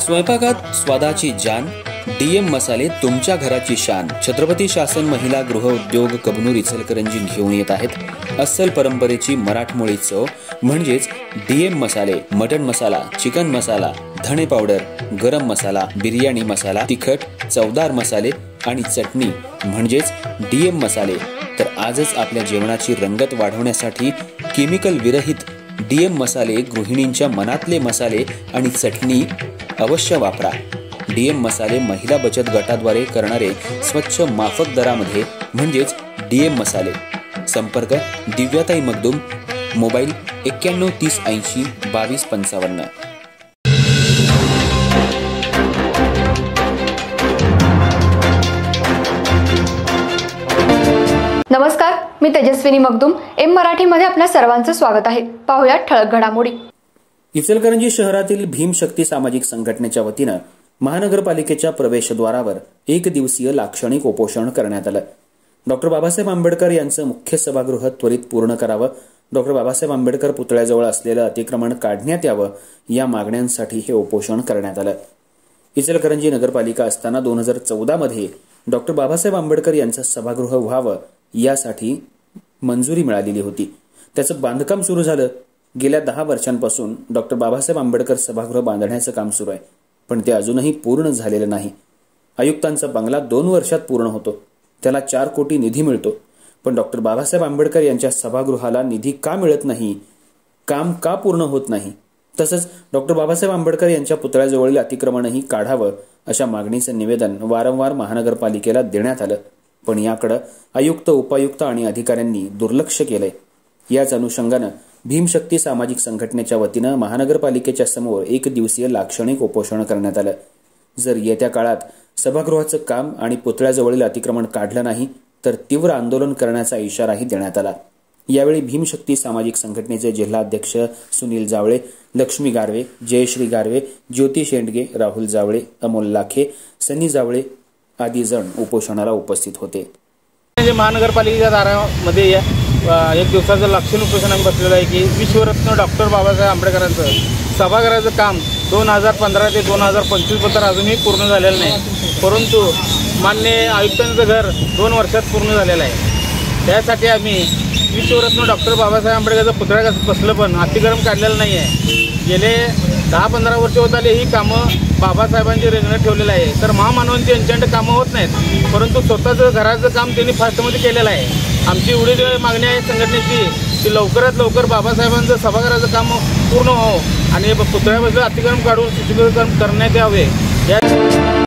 स्वयंपाकात स्वादाची जान, डीएम मसाले तुमच्या घराची शान। छत्रपती शासन महिला गृह उद्योग कबनूर इचलकरंजी घेऊन येत आहेत अस्सल परंपरेची मराठमोळी चव म्हणजेच डीएम मसाले। मटन मसाला, चिकन मसाला, धणे पावडर, गरम मसाला, बिर्याणी मसाला, तिखट, चवदार मसाले आणि चटणी म्हणजेच डीएम मसाले। तर आजच आपल्या जेवणाची रंगत वाढवण्यासाठी केमिकल विरहित डीएम मसाले, गृहिणींच्या मनातले मसाले आणि चटणी अवश्य वापरा। डीएम मसाले महिला बचत गटाद्वारे करणारे स्वच्छ माफक दरामध्ये म्हणजेच डीएम मसाले। संपर्क दिव्याताई मगदूम, मोबाईल 91 30 80 22 55। नमस्कार, मी तेजस्विनी मगदूम। एम मराठीमध्ये आपल्या सर्वांचं स्वागत आहे। पाहूया ठळक घडामोडी। इचलकरंजी शहरातील भीमशक्ती सामाजिक संघटनेच्या वतीनं महानगरपालिकेच्या प्रवेशद्वारावर एक दिवसीय लाक्षणिक उपोषण करण्यात आलं। डॉक्टर बाबासाहेब आंबेडकर यांचं मुख्य सभागृह त्वरित पूर्ण करावं, डॉक्टर बाबासाहेब आंबेडकर पुतळ्याजवळ असलेलं अतिक्रमण काढण्यात यावं, या मागण्यांसाठी हे उपोषण करण्यात आलं। इचलकरंजी नगरपालिका असताना 2014 मध्ये डॉक्टर बाबासाहेब आंबेडकर यांचं सभागृह व्हावं यासाठी मंजुरी मिळालेली होती। त्याचं बांधकाम सुरू झालं। गेल्या 10 वर्षांपासून डॉक्टर बाबासाहेब आंबेडकर सभागृह बांधण्याचं काम सुरू आहे, पण ते अजूनही पूर्ण झालेलं नाही। आयुक्तांचा बंगला 2 वर्षात पूर्ण होतो, त्याला 4 कोटी निधी मिळतो, पण डॉक्टर बाबासाहेब आंबेडकर यांच्या सभागृहाला निधी का मिळत नाही, काम का पूर्ण होत नाही? तसंच डॉक्टर बाबासाहेब आंबेडकर यांच्या पुतळ्याजवळील अतिक्रमणही काढावं अशा मागणीचं निवेदन वारंवार महानगरपालिकेला देण्यात आलं, पण याकडे आयुक्त, उपायुक्त आणि अधिकाऱ्यांनी दुर्लक्ष केलंय। याच अनुषंगानं भीमशक्ती सामाजिक संघटनेच्या वतीनं महानगरपालिकेच्या समोर एक दिवसीय लाक्षणिक उपोषण करण्यात आलं। जर येत्या काळात सभागृहाचं काम आणि पुतळ्याजवळील अतिक्रमण काढलं नाही तर तीव्र आंदोलन करण्याचा इशाराही देण्यात आला। यावेळी भीमशक्ती सामाजिक संघटनेचे जिल्हाध्यक्ष सुनील जावळे, लक्ष्मी गारवे, जयश्री गारवे, ज्योती शेंडगे, राहुल जावळे, अमोल लाखे, सनी जावळे आदी जण उपोषणाला उपस्थित होते। महानगरपालिकेच्या दारामध्ये एक दिवसाचं लाक्षणिक उपोषण आम्ही बसलेलं आहे की विश्वरत्न डॉक्टर बाबासाहेब आंबेडकरांचं सभागृहाचं काम 2015 ते 2025 पर्यंत अजूनही पूर्ण झालेलं नाही, परंतु मान्य आयुक्तांचं घर 2 वर्षात पूर्ण झालेलं आहे। त्यासाठी आम्ही विश्वरत्न डॉक्टर बाबासाहेब आंबेडकरचं पुतळा बसलं पण अतिक्रमण काढलेलं नाही आहे। गेले 10-15 वर्ष होत आले ही कामं बाबासाहेबांची रेंगणं ठेवलेलं आहे, तर महामानवांची यांच्याकडे कामं होत नाहीत, परंतु स्वतःचं घराचं काम त्यांनी फास्टमध्ये केलेलं आहे। आमची एवढी मागणी आहे संघटनेची की लवकरात लवकर बाबासाहेबांचं सभागृहाचं काम पूर्ण व्हावं आणि पुतळ्याबद्दल अतिक्रमण काढून सुशोभीकरण करण्यात यावे।